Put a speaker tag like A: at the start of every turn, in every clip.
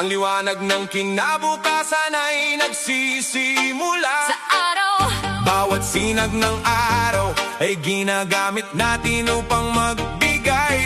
A: Ang liwanag ng kinabukasan ay nagsisimula
B: Sa araw,
A: bawat sinag ng araw ay ginagamit natin upang magbigay.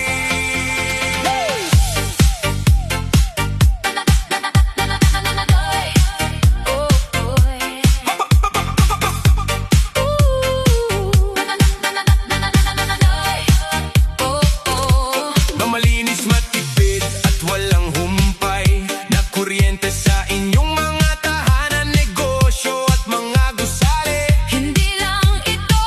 A: Na malinis, matipid at walang humpay na kuryente sa inyong mga tahanan, negosyo at mga gusali.
B: hindi lang ito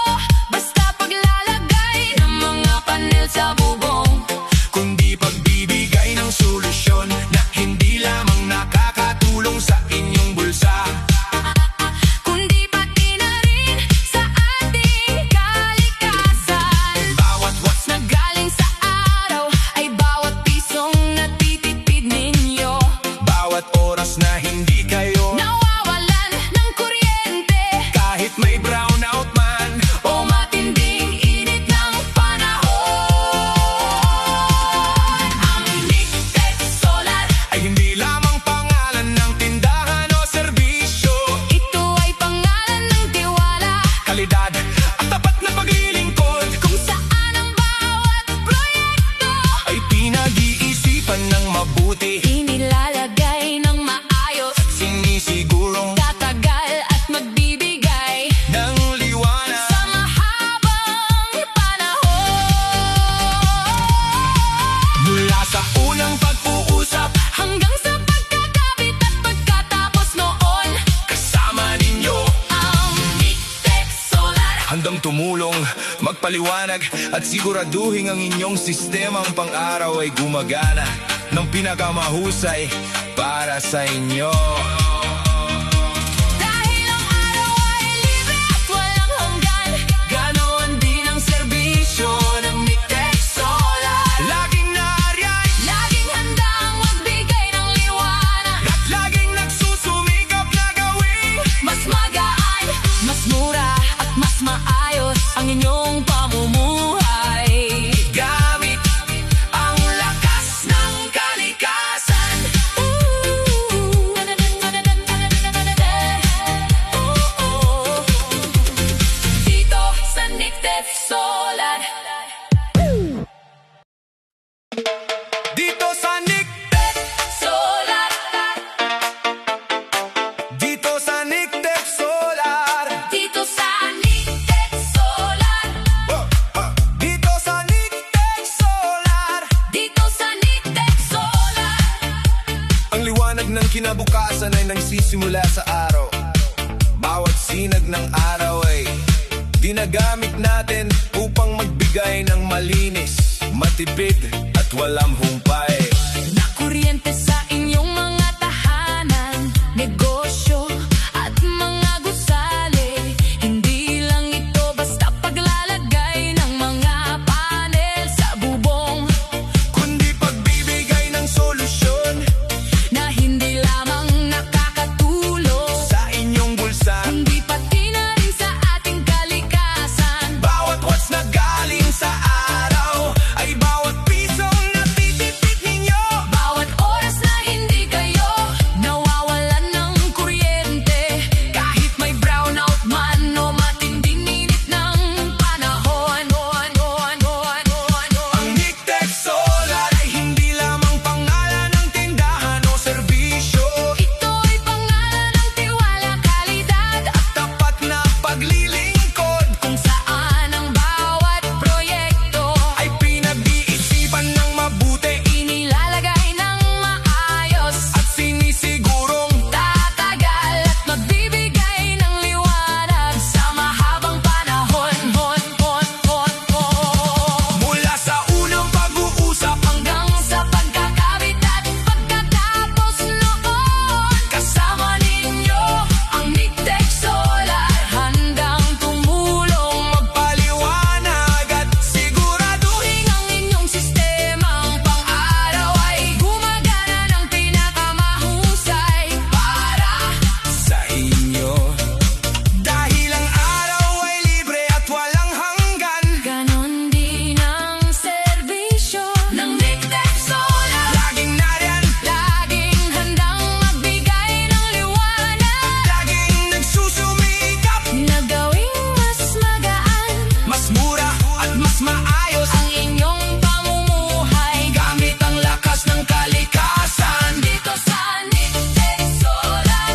B: basta paglalagay ng mga panel sa bubong,
A: Kundi pagbibigay ng solusyon na hindi lamang nakakatulong sa inyong bulsa.
B: kundi pati na rin sa ating kalikasan.
A: Bawat watts
B: Na galing sa araw ay bawat pisong natitipid ninyo.
A: bawat oras na hindi kayo
B: Nawawalan ng kuryente
A: kahit may brownout man
B: o matinding init ng panahon. Ang Nictex Solar,
A: ay hindi lamang pangalan ng tindahan o serbisyo.
B: ito ay pangalan ng tiwala
A: Kalidad at tapat na paglilingkod
B: kung saan ang bawat proyekto
A: ay pinag-iisipan ng mabuti,
B: inilalagay ng maayos,
A: sinisigurong
B: tatagal at magbibigay
A: ng liwanag.
B: sa mahabang panahon.
A: Mula sa unang pag-uusap,
B: Hanggang sa pagkakabit at pagkatapos noon,
A: kasama ninyo,
B: ang Nictex Solar.
A: handang tumulong, magpaliwanag at siguraduhin ang inyong sistemang pang-araw ay gumagana ng pinakamahusay para sa inyo.
B: Dahil ang araw ay libre at walang hanggan,
A: Ganon din ang serbisyo ng Nictex Solar. Laging nariyan
B: laging handang magbigay ng liwanag.
A: at laging nagsusumikap na gawin
B: Mas magaan, mas mura at mas maayos ang inyong pamumuhay.
A: gamit ang lakas ng kalikasan.
B: Dito sa Nictex Solar.
A: Dito sa Nictex,
B: Solar.
A: dito sa Nictex Solar,
B: Dito sa Nictex Solar.
A: dito sa Nictex Solar.
B: Dito sa Nictex Solar.
A: Ang liwanag ng kinabukasan ay nagsisimula sa araw. Bawat sinag ng araw ay ginagamit natin upang magbigay ng malinis, matipid at walang humpay.
B: Na kuryente sa inyong mga tahanan, negosyo at mga gusali. Hindi lang ito basta paglalagay ng mga panel sa bubong,
A: Kundi pagbibigay ng solusyon
B: na hindi lamang nakakatulong,
A: sa inyong bulsa.
B: kundi pati na rin sa ating kalikasan.
A: Bawat watts na galing sa araw ay bawat pisong natitipid maayos
B: ang inyong pamumuhay.
A: gamit ang lakas ng kalikasan.
B: Dito sa Nitec Solar,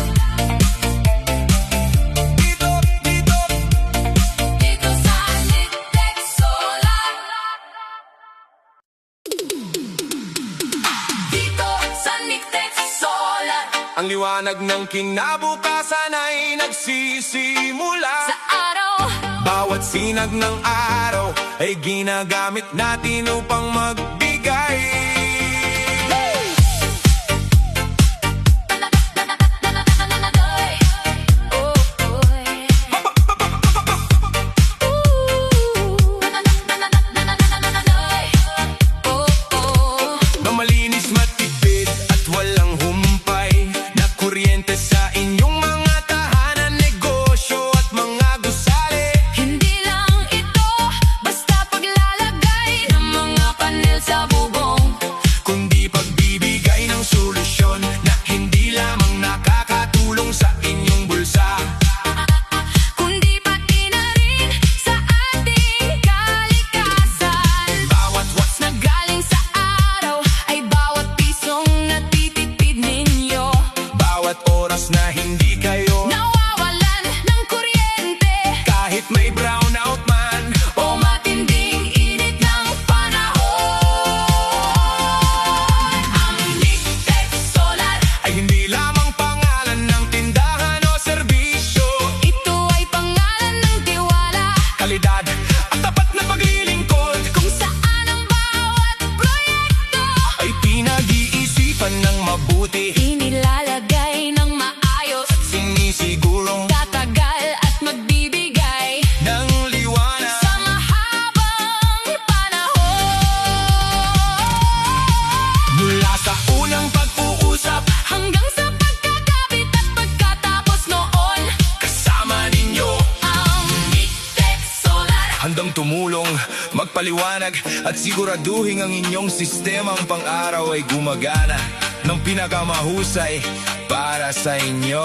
A: Dito, dito,
B: dito sa Nitec Solar. Dito sa Nitec Solar,
A: ang liwanag ng kinabukasan ay nagsisimula.
B: sa araw,
A: Bawat sinag ng araw ay ginagamit natin upang magbigay. Na malinis, matipid at walang humpay na kuryente sa inyong mga tahanan, negosyo at mga gusali.
B: Hindi lang ito basta paglalagay ng mga panel sa bubong,
A: Kundi pagbibigay ng solusyon na hindi lamang nakakatulong sa inyong bulsa.
B: kundi pati na rin sa ating kalikasan.
A: Bawat watts
B: Na galing sa araw ay bawat pisong natitipid ninyo.
A: bawat oras na hindi kayo
B: Nawawalan ng kuryente
A: kahit may brownout man
B: o matinding init ng panahon. Ang Nitec Solar,
A: ay hindi lamang pangalan ng tindahan o serbisyo.
B: ito ay pangalan ng tiwala,
A: Kalidad at tapat na paglilingkod
B: kung saan ang bawat proyekto
A: ay pinag-iisipan ng mabuti,
B: inilalagay ng maayos,
A: sinisigurong
B: tatagal at magbibigay
A: ng liwanag.
B: sa mahabang panahon.
A: Mula sa unang pag-uusap,
B: Hanggang sa pagkakabit at pagkatapos noon,
A: kasama ninyo,
B: ang Nitec Solar.
A: handang tumulong, magpaliwanag at siguraduhin ang inyong sistemang pang-araw ay gumagana ng pinakamahusay para sa inyo.